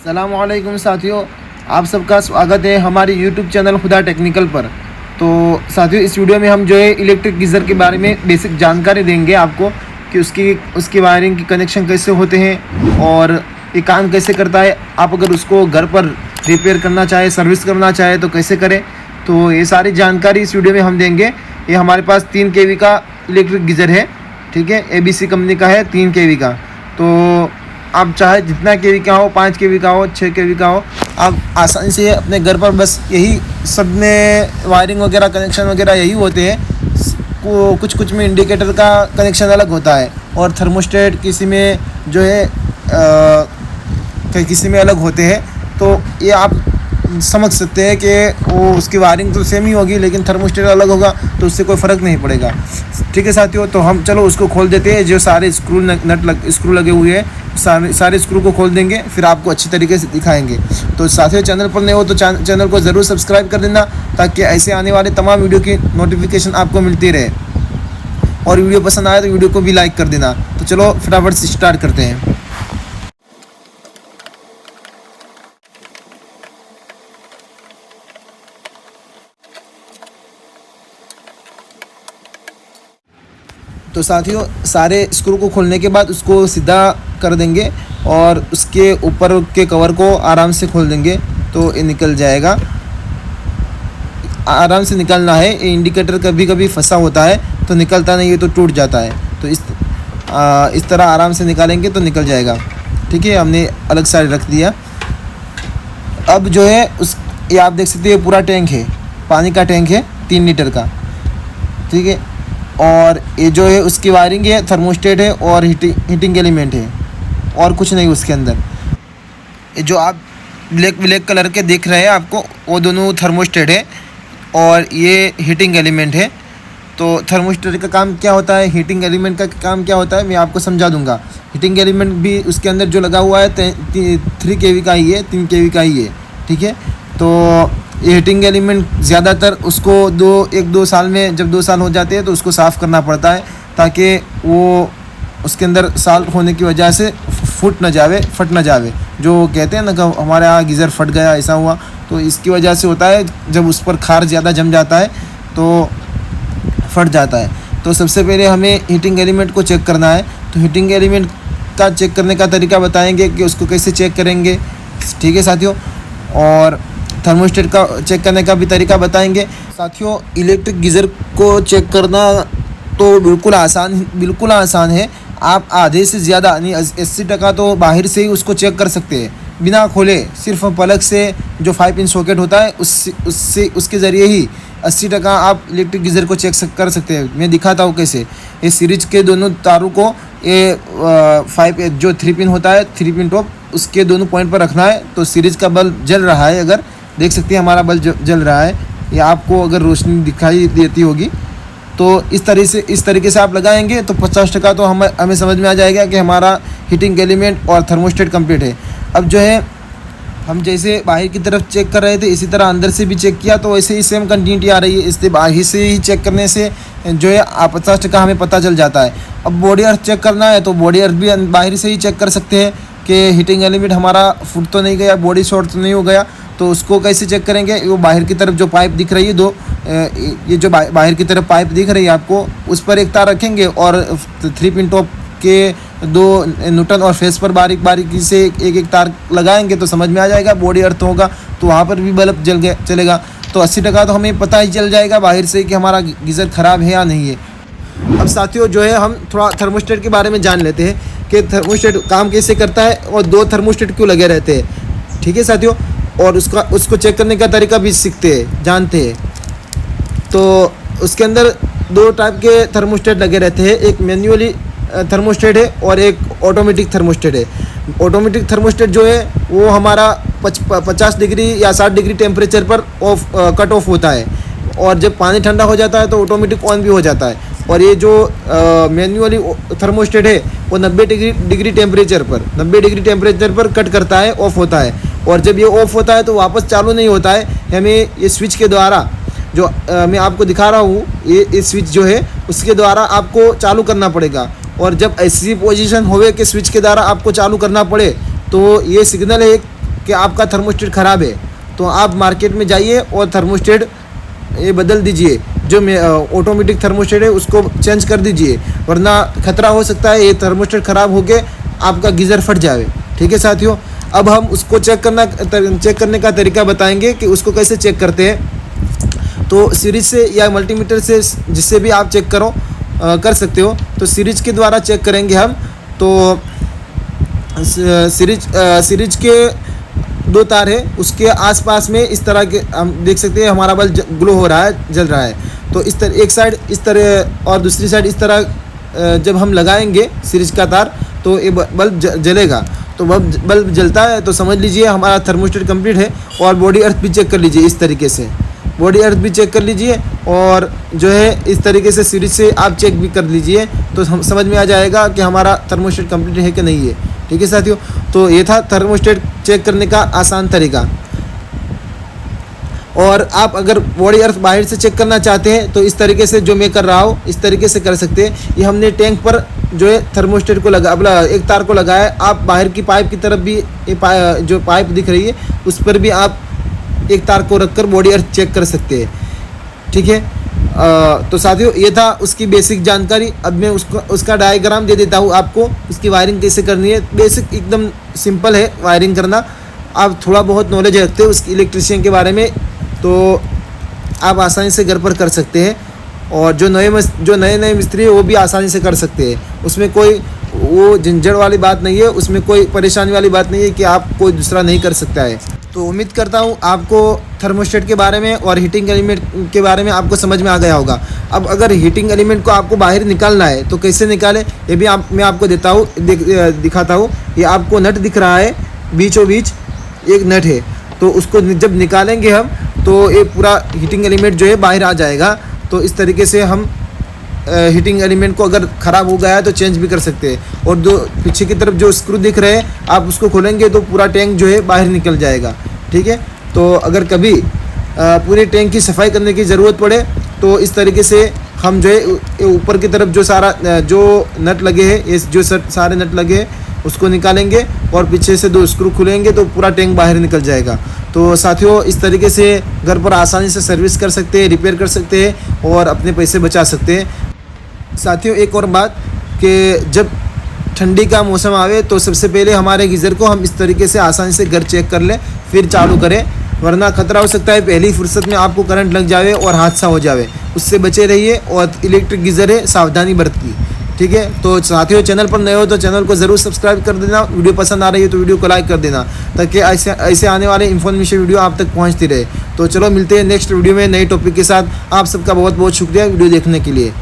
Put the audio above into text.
अस्सलामुअलैकुम साथियों, आप सबका स्वागत है हमारे यूट्यूब चैनल खुदा टेक्निकल पर। तो साथियों, इस वीडियो में हम जो है इलेक्ट्रिक गीज़र के बारे में बेसिक जानकारी देंगे आपको कि उसकी वायरिंग की कनेक्शन कैसे होते हैं और ये काम कैसे करता है। आप अगर उसको घर पर रिपेयर करना चाहे, सर्विस करना चाहे तो कैसे करें, तो ये सारी जानकारी इस वीडियो में हम देंगे। ये हमारे पास 3 kV का इलेक्ट्रिक गीज़र है, ठीक है। ABC कंपनी का है, 3 kV का। तो आप चाहे जितना kV का हो, 5 kV का हो, 6 kV का हो, आप आसानी से अपने घर पर बस यही सब में वायरिंग वगैरह कनेक्शन वगैरह यही होते हैं। कुछ में इंडिकेटर का कनेक्शन अलग होता है और थर्मोस्टेट किसी में जो है किसी में अलग होते हैं। तो ये आप समझ सकते हैं कि वो उसकी वायरिंग तो सेम ही होगी, लेकिन थर्मोस्टेट अलग होगा तो उससे कोई फ़र्क नहीं पड़ेगा, ठीक है साथियों। तो हम चलो उसको खोल देते हैं। जो सारे स्क्रू लगे हुए हैं, सारे स्क्रू को खोल देंगे, फिर आपको अच्छी तरीके से दिखाएंगे। तो साथियों, चैनल पर नए हो तो चैनल को ज़रूर सब्सक्राइब कर देना, ताकि ऐसे आने वाले तमाम वीडियो की नोटिफिकेशन आपको मिलती रहे। और वीडियो पसंद आए तो वीडियो को भी लाइक कर देना। तो चलो फटाफट से स्टार्ट करते हैं। तो साथियों, सारे स्क्रू को खोलने के बाद उसको सीधा कर देंगे और उसके ऊपर के कवर को आराम से खोल देंगे, तो ये निकल जाएगा। आराम से निकालना है। ये इंडिकेटर कभी कभी फंसा होता है तो निकलता नहीं है, तो टूट जाता है। तो इस तरह आराम से निकालेंगे तो निकल जाएगा, ठीक है। हमने अलग साइड रख दिया। अब जो है ये आप देख सकते हैं, पूरा टैंक है, पानी का टैंक है 3 लीटर का, ठीक है। और ये जो है उसकी वायरिंग है, थर्मोस्टेट है और हीटिंग एलिमेंट है, और कुछ नहीं उसके अंदर। ये जो आप ब्लैक कलर के देख रहे हैं आपको, वो दोनों थर्मोस्टेट है और ये हीटिंग एलिमेंट है। तो थर्मोस्टेट का काम क्या होता है, हीटिंग एलिमेंट का काम क्या होता है, मैं आपको समझा दूंगा। हीटिंग एलिमेंट भी उसके अंदर जो लगा हुआ है 3 kV का ही है, 3 kV का ही है, ठीक है। तो ये हीटिंग एलिमेंट ज़्यादातर उसको 1-2 साल में, जब 2 साल हो जाते हैं तो उसको साफ़ करना पड़ता है, ताकि वो उसके अंदर साल्ट होने की वजह से फट न जावे। जो कहते हैं ना कि हमारे यहाँ गीज़र फट गया, ऐसा हुआ, तो इसकी वजह से होता है। जब उस पर खार ज़्यादा जम जाता है तो फट जाता है। तो सबसे पहले हमें हीटिंग एलिमेंट को चेक करना है। तो हीटिंग एलिमेंट का चेक करने का तरीका बताएंगे कि उसको कैसे चेक करेंगे, ठीक है साथियों। और थर्मोस्टेट का चेक करने का भी तरीका बताएंगे साथियों। इलेक्ट्रिक गीज़र को चेक करना तो बिल्कुल आसान है। आप आधे से ज़्यादा यानी 80% तो बाहर से ही उसको चेक कर सकते हैं, बिना खोले। सिर्फ प्लग से जो 5 पिन सॉकेट होता है उसके ज़रिए ही 80% आप इलेक्ट्रिक गीज़र को चेक कर सकते हैं। मैं दिखाता हूँ कैसे। ये सीरीज के दोनों तारों को जो 3 पिन होता है, 3 पिन टॉप, उसके दोनों पॉइंट पर रखना है। तो सीरीज का बल्ब जल रहा है, अगर देख सकते हैं हमारा बल्ब जल रहा है, या आपको अगर रोशनी दिखाई देती होगी, तो इस तरीके से आप लगाएंगे तो 50% तो हमें समझ में आ जाएगा कि हमारा हीटिंग एलिमेंट और थर्मोस्टेट कंप्लीट है। अब जो है, हम जैसे बाहर की तरफ चेक कर रहे थे, इसी तरह अंदर से भी चेक किया, तो वैसे ही सेम कंटिन्यूटी आ रही है। इसलिए बाहर से ही चेक करने से जो है 50% हमें पता चल जाता है। अब बॉडी अर्थ चेक करना है तो बॉडी अर्थ भी बाहर से ही चेक कर सकते हैं कि हीटिंग एलिमेंट हमारा फुट तो नहीं गया, बॉडी शॉर्ट तो नहीं हो गया। तो उसको कैसे चेक करेंगे, वो बाहर की तरफ जो पाइप दिख रही है, ये जो बाहर की तरफ पाइप दिख रही है आपको, उस पर एक तार रखेंगे और 3 पिन टॉप के 2 न्यूटन और फेस पर बारीकी से एक तार लगाएंगे तो समझ में आ जाएगा, बॉडी अर्थ होगा, तो वहाँ पर भी बल्ब चलेगा। तो 80% तो हमें पता ही चल जाएगा बाहर से कि हमारा गीज़र ख़राब है या नहीं है। अब साथियों, जो है हम थोड़ा थर्मोस्टेट के बारे में जान लेते हैं कि थर्मोस्टेट काम कैसे करता है और 2 थर्मोस्टेट क्यों लगे रहते हैं, ठीक है साथियों। और उसको चेक करने का तरीका भी जानते हैं। तो उसके अंदर 2 टाइप के थर्मोस्टेट लगे रहते हैं, एक मैन्युअली थर्मोस्टेट है और एक ऑटोमेटिक थर्मोस्टेट है। ऑटोमेटिक थर्मोस्टेट जो है वो हमारा 50 डिग्री या 60 डिग्री टेम्परेचर पर कट ऑफ होता है, और जब पानी ठंडा हो जाता है तो ऑटोमेटिक ऑन भी हो जाता है। और ये जो मैन्युअली थर्मोस्टेट है वो 90 डिग्री टेम्परेचर पर कट करता है, ऑफ होता है। और जब ये ऑफ होता है तो वापस चालू नहीं होता है, हमें ये स्विच के द्वारा, जो मैं आपको दिखा रहा हूँ, ये स्विच जो है उसके द्वारा आपको चालू करना पड़ेगा। और जब ऐसी पोजीशन होवे कि स्विच के द्वारा आपको चालू करना पड़े, तो ये सिग्नल है कि आपका थर्मोस्टेट ख़राब है, तो आप मार्केट में जाइए और थर्मोस्टेट ये बदल दीजिए, जो ऑटोमेटिक थर्मोस्टेट है उसको चेंज कर दीजिए, वरना खतरा हो सकता है ये थर्मोस्टेट ख़राब होके आपका गीज़र फट जाए। ठीक है साथियों, अब हम उसको चेक करने का तरीका बताएंगे कि उसको कैसे चेक करते हैं। तो सीरीज से या मल्टीमीटर से, जिससे भी आप चेक कर सकते हो। तो सीरीज के द्वारा चेक करेंगे हम। तो सीरीज के 2 तार है, उसके आसपास में इस तरह के हम देख सकते हैं हमारा बल्ब ग्लो हो रहा है, जल रहा है। तो इस तरह एक साइड इस तरह और दूसरी साइड इस तरह जब हम लगाएंगे सीरीज का तार तो ये बल्ब जलेगा। तो बल्ब जलता है तो समझ लीजिए हमारा थर्मोस्टेट कंप्लीट है। और बॉडी अर्थ भी चेक कर लीजिए, इस तरीके से बॉडी अर्थ भी चेक कर लीजिए, और जो है इस तरीके से सीरीज से आप चेक भी कर लीजिए, तो हम समझ में आ जाएगा कि हमारा थर्मोस्टेट कंप्लीट है कि नहीं है। ठीक है साथियों, तो ये था थर्मोस्टेट चेक करने का आसान तरीका। और आप अगर बॉडी अर्थ बाहर से चेक करना चाहते हैं तो इस तरीके से जो मैं कर रहा हूँ इस तरीके से कर सकते हैं। ये हमने टैंक पर जो है थर्मोस्टेट को एक तार को लगाया है। आप बाहर की पाइप की तरफ भी ये जो पाइप दिख रही है उस पर भी आप एक तार को रखकर बॉडी अर्थ चेक कर सकते हैं। ठीक है, तो साथियों ये था उसकी बेसिक जानकारी। अब मैं उसका डायग्राम दे देता हूँ आपको, उसकी वायरिंग कैसे करनी है। बेसिक एकदम सिंपल है वायरिंग करना। आप थोड़ा बहुत नॉलेज रखते हो उसकी इलेक्ट्रिशियन के बारे में तो आप आसानी से घर पर कर सकते हैं। और जो नए मिस्त्री है वो भी आसानी से कर सकते हैं। उसमें कोई वो झंझट वाली बात नहीं है, उसमें कोई परेशानी वाली बात नहीं है कि आप कोई दूसरा नहीं कर सकता है। तो उम्मीद करता हूँ आपको थर्मोस्टेट के बारे में और हीटिंग एलिमेंट के बारे में आपको समझ में आ गया होगा। अब अगर हीटिंग एलिमेंट को आपको बाहर निकालना है तो कैसे निकालें ये भी मैं आपको दिखाता हूँ। ये आपको नट दिख रहा है, बीचों बीच एक नट है। तो उसको जब निकालेंगे हम तो ये पूरा हीटिंग एलिमेंट जो है बाहर आ जाएगा। तो इस तरीके से हम हीटिंग एलिमेंट को अगर ख़राब हो गया है तो चेंज भी कर सकते हैं। और जो पीछे की तरफ जो स्क्रू दिख रहे हैं आप उसको खोलेंगे तो पूरा टैंक जो है बाहर निकल जाएगा। ठीक है, तो अगर कभी पूरे टैंक की सफाई करने की ज़रूरत पड़े तो इस तरीके से हम जो है ऊपर की तरफ जो नट लगे हैं, ये जो सारे नट लगे हैं उसको निकालेंगे और पीछे से 2 स्क्रू खुलेंगे तो पूरा टैंक बाहर निकल जाएगा। तो साथियों इस तरीके से घर पर आसानी से सर्विस कर सकते हैं, रिपेयर कर सकते हैं और अपने पैसे बचा सकते हैं। साथियों एक और बात कि जब ठंडी का मौसम आवे तो सबसे पहले हमारे गीज़र को हम इस तरीके से आसानी से घर चेक कर लें फिर चालू करें, वरना खतरा हो सकता है पहली फुर्सत में आपको करंट लग जावे और हादसा हो जावे। उससे बचे रहिए और इलेक्ट्रिक गीज़र है सावधानी बरतिए। ठीक है, तो साथियों चैनल पर नए हो तो चैनल को ज़रूर सब्सक्राइब कर देना। वीडियो पसंद आ रही है तो वीडियो को लाइक कर देना ताकि ऐसे आने वाले इन्फॉर्मेशन वीडियो आप तक पहुंचती रहे। तो चलो मिलते हैं नेक्स्ट वीडियो में नए टॉपिक के साथ। आप सबका बहुत बहुत शुक्रिया वीडियो देखने के लिए।